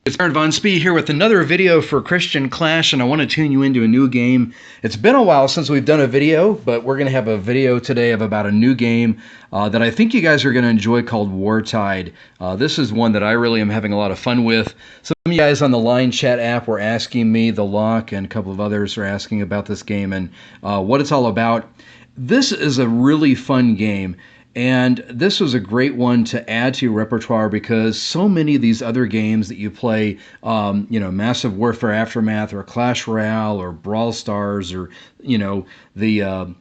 It's Aaron Von Spee here with another video for Christian Clash, and I want to tune you into a new game. It's been a while since we've done a video, but we're going to have a video today of about a new game that I think you guys are going to enjoy called Wartide. This is one that I really am having a lot of fun with. Some of you guys on the line chat app were asking me, the Lock and a couple of others are asking about this game and what it's all about. This is a really fun game. And this was a great one to add to your repertoire because so many of these other games that you play, Massive Warfare Aftermath or Clash Royale or Brawl Stars or, the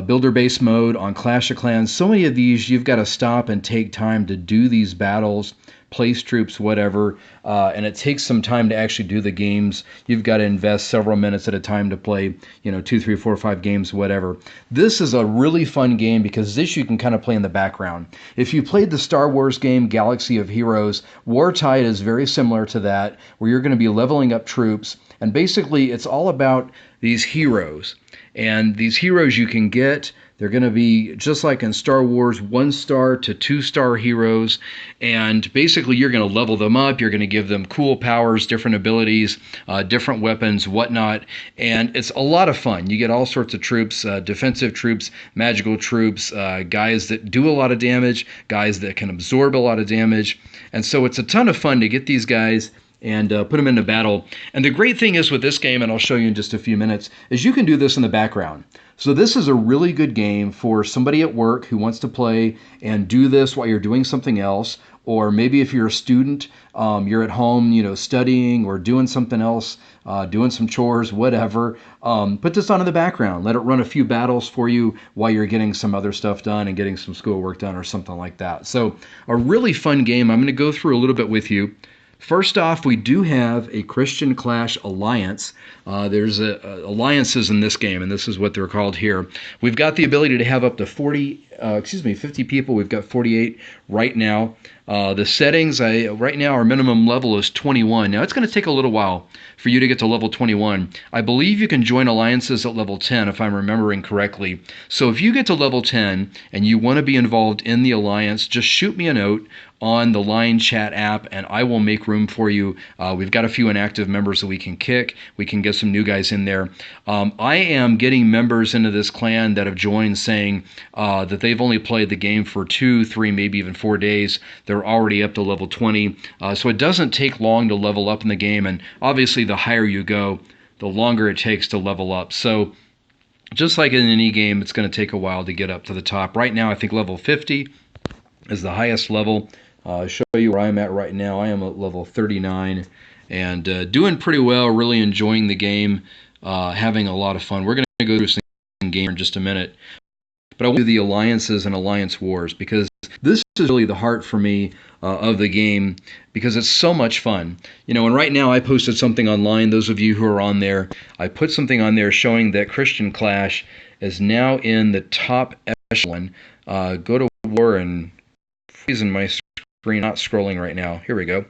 builder-based mode on Clash of Clans, so many of these you've got to stop and take time to do these battles, place troops, whatever, and it takes some time to actually do the games. You've got to invest several minutes at a time to play, 2, 3, 4, 5 games, whatever. This is a really fun game because this you can kind of play in the background. If you played the Star Wars game Galaxy of Heroes, Wartide is very similar to that, where you're going to be leveling up troops, and basically it's all about these heroes. And these heroes you can get, they're going to be just like in Star Wars, 1-star to 2-star heroes. And basically you're going to level them up. You're going to give them cool powers, different abilities, different weapons, whatnot. And it's a lot of fun. You get all sorts of troops, defensive troops, magical troops, guys that do a lot of damage, guys that can absorb a lot of damage. And so it's a ton of fun to get these guys and put them into battle. And the great thing is with this game, and I'll show you in just a few minutes, is you can do this in the background. So this is a really good game for somebody at work who wants to play and do this while you're doing something else. Or maybe if you're a student, you're at home, studying or doing something else, doing some chores, whatever. Put this on in the background. Let it run a few battles for you while you're getting some other stuff done and getting some schoolwork done or something like that. So a really fun game. I'm going to go through a little bit with you. First off, we do have a Christian Clash alliance. There's alliances in this game, and this is what they're called here. We've got the ability to have up to 50 people. We've got 48 right now. The settings, right now our minimum level is 21. Now it's going to take a little while for you to get to level 21. I believe you can join alliances at level 10 if I'm remembering correctly. So if you get to level 10 and you want to be involved in the alliance, just shoot me a note on the line chat app and I will make room for you. We've got a few inactive members that we can kick. We can get some new guys in there. I am getting members into this clan that have joined saying that they've only played the game for 2, 3, maybe even 4 days. They're already up to level 20. So it doesn't take long to level up in the game. And obviously the higher you go, the longer it takes to level up. So just like in any game, it's going to take a while to get up to the top. Right now, I think level 50 is the highest level. I'll show you where I'm at right now. I am at level 39 and doing pretty well, really enjoying the game, having a lot of fun. We're going to go through some game in just a minute. But I want to do the alliances and alliance wars because this is really the heart for me of the game because it's so much fun. And right now I posted something online. Those of you who are on there, I put something on there showing that Christian Clash is now in the top echelon. Go to war and freezing my screen, not scrolling right now. Here we go.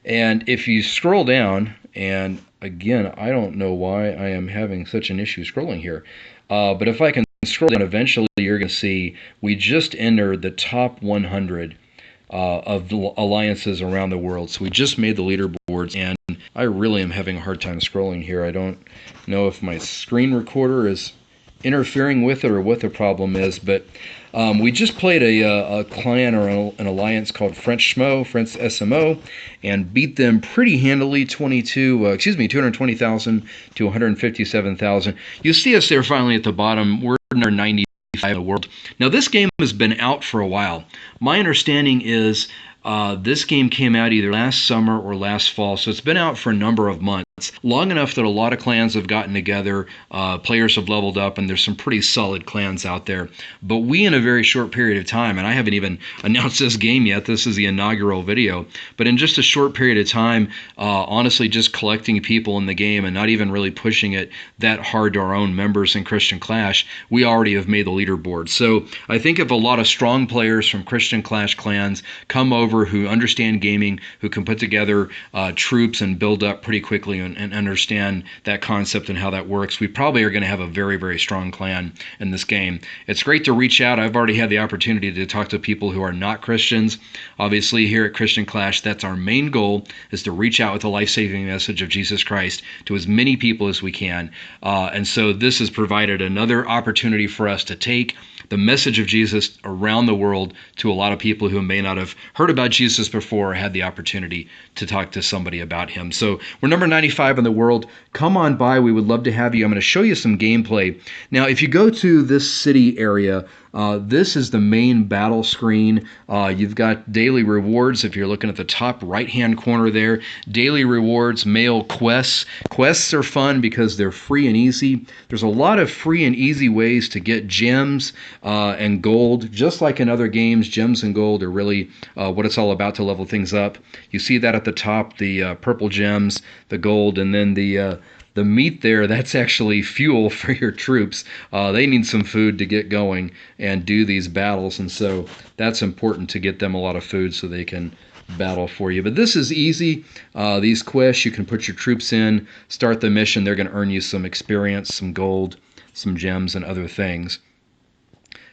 And if you scroll down, and again, I don't know why I am having such an issue scrolling here, but if I can scroll down, eventually you're going to see we just entered the top 100 of alliances around the world. So we just made the leaderboards, and I really am having a hard time scrolling here. I don't know if my screen recorder is interfering with it or what the problem is, but we just played a clan or an alliance called French SMO, and beat them pretty handily, 220,000 to 157,000. You see us there finally at the bottom. We're number 95 in the world. Now this game has been out for a while. My understanding is this game came out either last summer or last fall, so it's been out for a number of months. Long enough that a lot of clans have gotten together, players have leveled up, and there's some pretty solid clans out there. But we, in a very short period of time, and I haven't even announced this game yet, this is the inaugural video, but in just a short period of time, honestly just collecting people in the game and not even really pushing it that hard to our own members in Christian Clash, we already have made the leaderboard. So I think if a lot of strong players from Christian Clash clans come over who understand gaming, who can put together troops and build up pretty quickly and understand that concept and how that works, we probably are going to have a very, very strong clan in this game. It's great to reach out. I've already had the opportunity to talk to people who are not Christians. Obviously, here at ChristianClash, that's our main goal, is to reach out with the life-saving message of Jesus Christ to as many people as we can. And so this has provided another opportunity for us to take the message of Jesus around the world to a lot of people who may not have heard about Jesus before or had the opportunity to talk to somebody about him. So we're number 95 in the world. Come on by. We would love to have you. I'm going to show you some gameplay. Now, if you go to this city area, this is the main battle screen. You've got daily rewards if you're looking at the top right-hand corner there. Daily rewards, mail quests. Quests are fun because they're free and easy. There's a lot of free and easy ways to get gems and gold. Just like in other games, gems and gold are really what it's all about to level things up. You see that at the top, the purple gems, the gold, and then the meat there, that's actually fuel for your troops. They need some food to get going and do these battles, and so that's important to get them a lot of food so they can battle for you. But this is easy. These quests, you can put your troops in, start the mission. They're going to earn you some experience, some gold, some gems, and other things.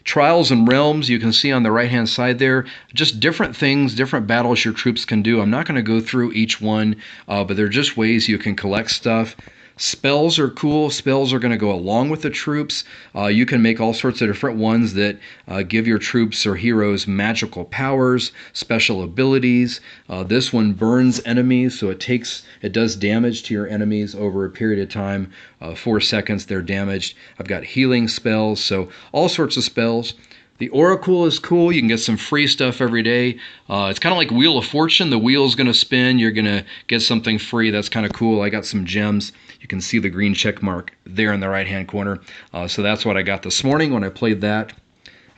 Trials and realms, you can see on the right-hand side there, just different things, different battles your troops can do. I'm not going to go through each one, but they're just ways you can collect stuff. Spells are cool. Spells are going to go along with the troops. You can make all sorts of different ones that give your troops or heroes magical powers, special abilities. This one burns enemies, so it does damage to your enemies over a period of time. 4 seconds, they're damaged. I've got healing spells, so all sorts of spells. The Oracle is cool. You can get some free stuff every day. It's kind of like Wheel of Fortune. The wheel's going to spin. You're going to get something free. That's kind of cool. I got some gems. You can see the green check mark there in the right-hand corner. So that's what I got this morning when I played that.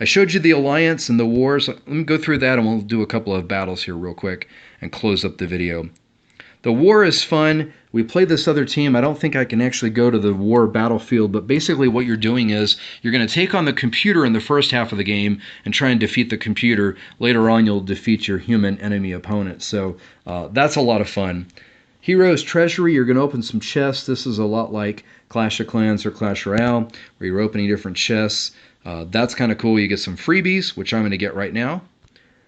I showed you the Alliance and the wars. Let me go through that, and we'll do a couple of battles here real quick and close up the video. The war is fun. We played this other team. I don't think I can actually go to the war battlefield, but basically what you're doing is you're going to take on the computer in the first half of the game and try and defeat the computer. Later on, you'll defeat your human enemy opponent. So that's a lot of fun. Heroes Treasury, you're going to open some chests. This is a lot like Clash of Clans or Clash Royale, where you're opening different chests. That's kind of cool. You get some freebies, which I'm going to get right now.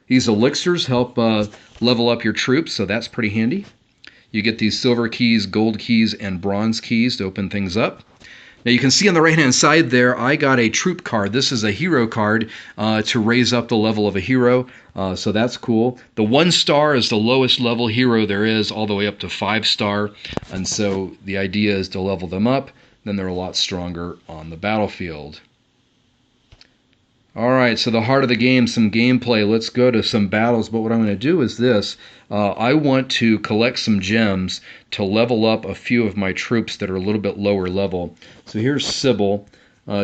These elixirs help level up your troops, so that's pretty handy. You get these silver keys, gold keys, and bronze keys to open things up. Now you can see on the right-hand side there, I got a troop card. This is a hero card to raise up the level of a hero, so that's cool. The 1 star is the lowest level hero there is, all the way up to 5 star, and so the idea is to level them up, then they're a lot stronger on the battlefield. All right, so the heart of the game, some gameplay. Let's go to some battles, but what I'm going to do is this. I want to collect some gems to level up a few of my troops that are a little bit lower level. So here's Sybil.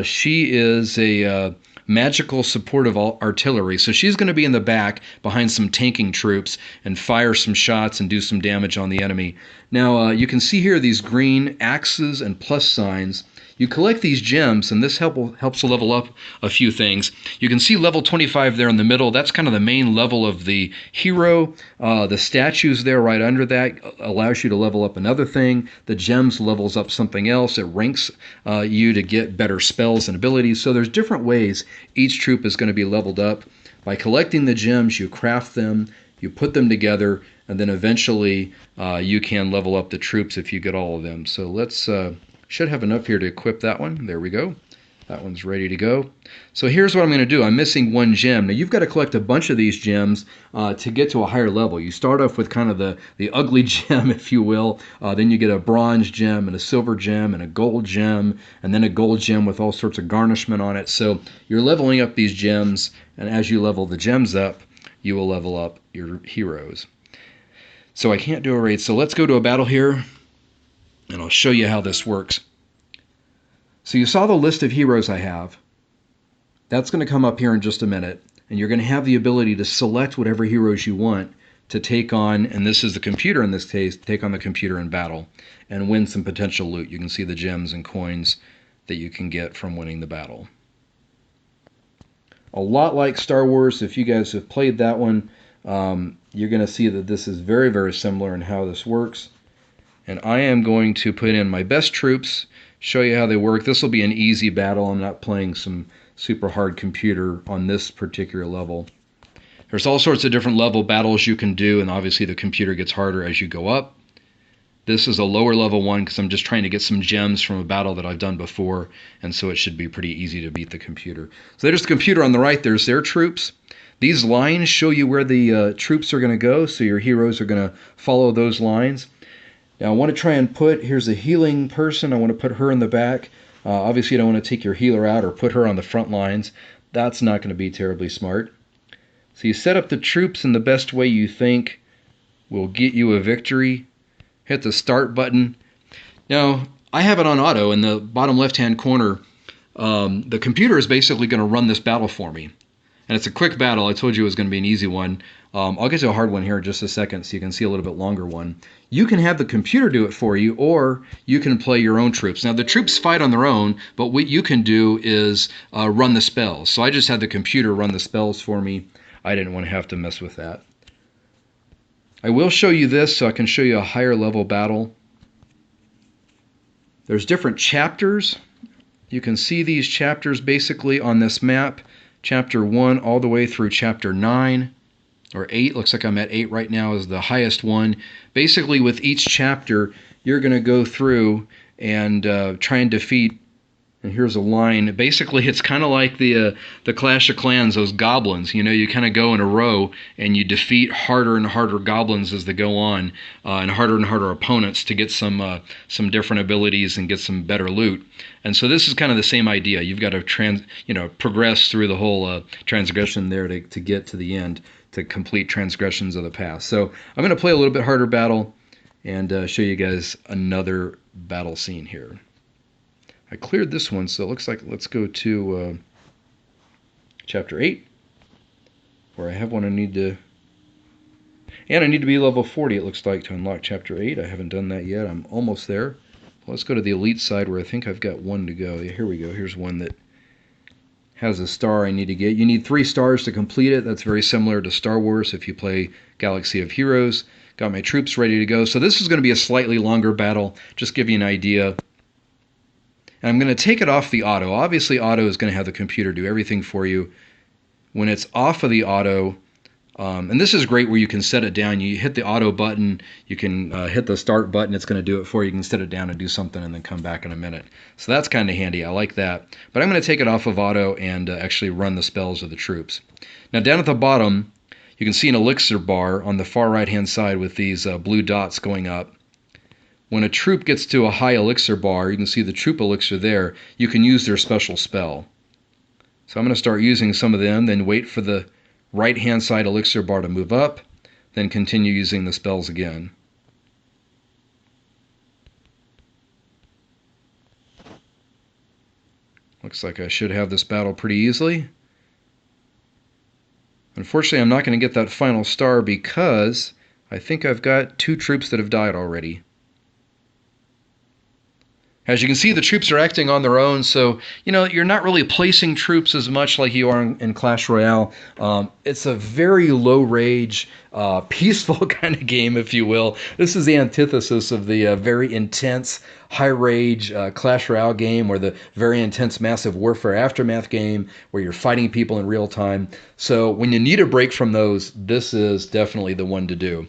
She is a magical supportive artillery, so she's going to be in the back behind some tanking troops and fire some shots and do some damage on the enemy. Now, you can see here these green axes and plus signs. You collect these gems, and this helps level up a few things. You can see level 25 there in the middle. That's kind of the main level of the hero. The statues there right under that allows you to level up another thing. The gems levels up something else. It ranks you to get better spells and abilities. So there's different ways each troop is going to be leveled up. By collecting the gems, you craft them, you put them together, and then eventually you can level up the troops if you get all of them. So let's... should have enough here to equip that one. There we go. That one's ready to go. So here's what I'm going to do. I'm missing 1 gem. Now you've got to collect a bunch of these gems to get to a higher level. You start off with kind of the ugly gem, if you will. Then you get a bronze gem and a silver gem and a gold gem and then a gold gem with all sorts of garnishment on it. So you're leveling up these gems, and as you level the gems up, you will level up your heroes. So I can't do a raid. So let's go to a battle here, and I'll show you how this works. So you saw the list of heroes I have. That's going to come up here in just a minute, and you're going to have the ability to select whatever heroes you want to take on, and this is the computer in this case, take on the computer in battle and win some potential loot. You can see the gems and coins that you can get from winning the battle. A lot like Star Wars. If you guys have played that one, you're going to see that this is very, very similar in how this works. And I am going to put in my best troops, show you how they work. This will be an easy battle. I'm not playing some super hard computer on this particular level. There's all sorts of different level battles you can do, and obviously the computer gets harder as you go up. This is a lower level one because I'm just trying to get some gems from a battle that I've done before, and so it should be pretty easy to beat the computer. So there's the computer on the right. There's their troops. These lines show you where the troops are going to go, so your heroes are going to follow those lines. Now I want to try and put, here's a healing person, I want to put her in the back. Obviously you don't want to take your healer out or put her on the front lines. That's not going to be terribly smart. So you set up the troops in the best way you think will get you a victory. Hit the start button. Now, I have it on auto in the bottom left-hand corner. The computer is basically going to run this battle for me. And it's a quick battle. I told you it was going to be an easy one. I'll get to a hard one here in just a second so you can see a little bit longer one. You can have the computer do it for you, or you can play your own troops. Now, the troops fight on their own, but what you can do is run the spells. So I just had the computer run the spells for me. I didn't want to have to mess with that. I will show you this so I can show you a higher level battle. There's different chapters. You can see these chapters basically on this map. Chapter 1 all the way through chapter 9 or 8. Looks like I'm at 8 right now is the highest one. Basically with each chapter you're going to go through and try and defeat. And here's a line. Basically, it's kind of like the Clash of Clans, those goblins. You know, you kind of go in a row and you defeat harder and harder goblins as they go on, and harder opponents to get some different abilities and get some better loot. And so this is kind of the same idea. You've got to progress through the whole transgression there to get to the end, to complete transgressions of the past. So I'm going to play a little bit harder battle and show you guys another battle scene here. I cleared this one, so it looks like let's go to chapter 8, where I have one I need to, and I need to be level 40, it looks like, to unlock chapter 8. I haven't done that yet. I'm almost there. Let's go to the elite side where I think I've got one to go. Yeah, here we go. Here's one that has a star I need to get. You need 3 stars to complete it. That's very similar to Star Wars if you play Galaxy of Heroes. Got my troops ready to go. So this is going to be a slightly longer battle. Just give you an idea. And I'm going to take it off the auto. Obviously, auto is going to have the computer do everything for you. When it's off of the auto, and this is great where you can set it down. You hit the auto button, you can hit the start button, it's going to do it for you. You can set it down and do something and then come back in a minute. So that's kind of handy. I like that. But I'm going to take it off of auto and actually run the spells of the troops. Now down at the bottom, you can see an elixir bar on the far right-hand side with these blue dots going up. When a troop gets to a high elixir bar, you can see the troop elixir there, you can use their special spell. So I'm going to start using some of them, then wait for the right-hand side elixir bar to move up, then continue using the spells again. Looks like I should have this battle pretty easily. Unfortunately, I'm not going to get that final star because I think I've got 2 troops that have died already. As you can see, the troops are acting on their own, so you're not really placing troops as much like you are in Clash Royale. It's a very low-rage, peaceful kind of game, if you will. This is the antithesis of the very intense, high-rage Clash Royale game, or the very intense Massive Warfare Aftermath game, where you're fighting people in real time. So when you need a break from those, this is definitely the one to do.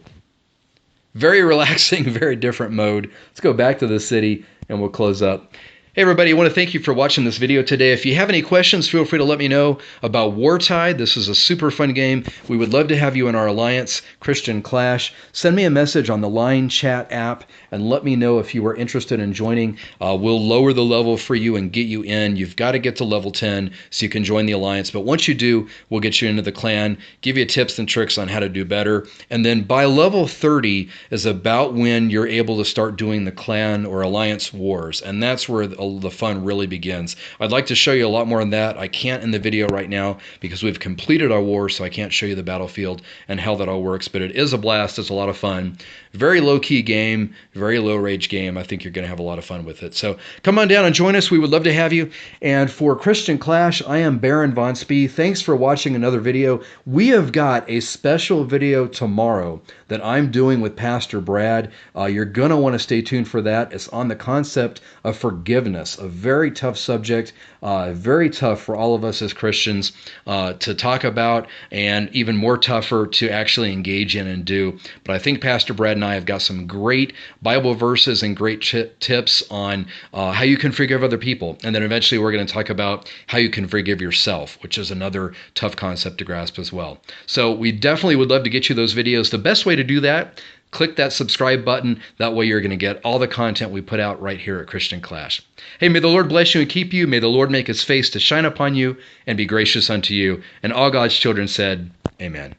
Very relaxing, very different mode. Let's go back to the city and we'll close up. Hey everybody, I want to thank you for watching this video today. If you have any questions, feel free to let me know about Wartide. This is a super fun game. We would love to have you in our alliance, ChristianClash. Send me a message on the Line Chat app and let me know if you are interested in joining. We'll lower the level for you and get you in. You've got to get to level 10 so you can join the alliance. But once you do, we'll get you into the clan, give you tips and tricks on how to do better. And then by level 30 is about when you're able to start doing the clan or alliance wars. And that's where a the fun really begins. I'd like to show you a lot more on that. I can't in the video right now because we've completed our war, so I can't show you the battlefield and how that all works, but it is a blast. It's a lot of fun. Very low-key game, very low-rage game. I think you're going to have a lot of fun with it. So come on down and join us. We would love to have you. And for Christian Clash, I am Baron Von Spee. Thanks for watching another video. We have got a special video tomorrow that I'm doing with Pastor Brad. You're going to want to stay tuned for that. It's on the concept of forgiveness, a very tough subject, very tough for all of us as Christians to talk about, and even more tougher to actually engage in and do. But I think Pastor Brad and I have got some great Bible verses and great tips on how you can forgive other people. And then eventually we're going to talk about how you can forgive yourself, which is another tough concept to grasp as well. So we definitely would love to get you those videos. The best way to do that, click that subscribe button. That way you're going to get all the content we put out right here at Christian Clash. Hey, may the Lord bless you and keep you. May the Lord make his face to shine upon you and be gracious unto you. And all God's children said, amen.